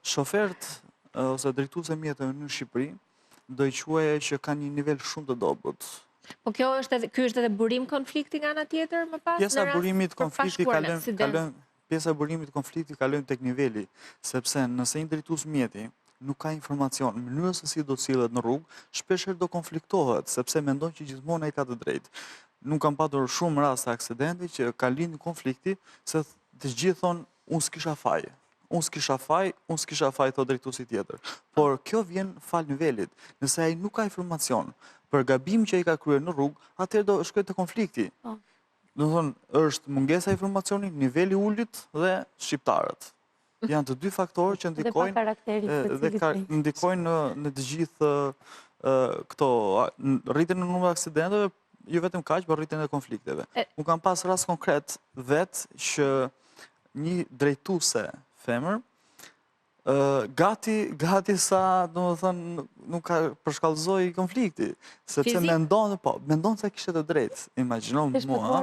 Shofert ose drejtues e mjeteve në Shqipëri do i quaja që kanë një nivel shumë të dobët. Po ky është edhe burim konflikti nga ana tjetër më pas? Pjesa e burimit konflikti kalojmë tek niveli, sepse nëse një drejtues mjeti nuk ka informacion në mënyrën se si do të sillet në rrugë, shpeshherë do konfliktohet, sepse mendon që gjithmonë ai ka të drejtë. Nuk kam patur shumë raste aksidenti që ka lindur konflikti, se të gjithë thonë unë s'kisha faj. Unë s'kisha faj, thot drejtuesi tjetër. Por kjo vjen fal nivelit. Nëse ai nuk ka informacion për gabim që ai ka kryer në rrugë, atëherë do shkojë te konflikti. Do të thonë, është mungesa e informacionit, niveli ulit dhe shqiptarët. Janë të dy faktorë që ndikojnë në të gjithë këto rritjen e numrit aksidenteve, jo vetëm kaq, por rritjen e konflikteve. Unë kam pas rast konkret vetë që një drejtuese femër gati sa, domethënë, nuk ka përshkallëzoi konflikti, sepse mendon se kishte të drejtë. Imagjino mua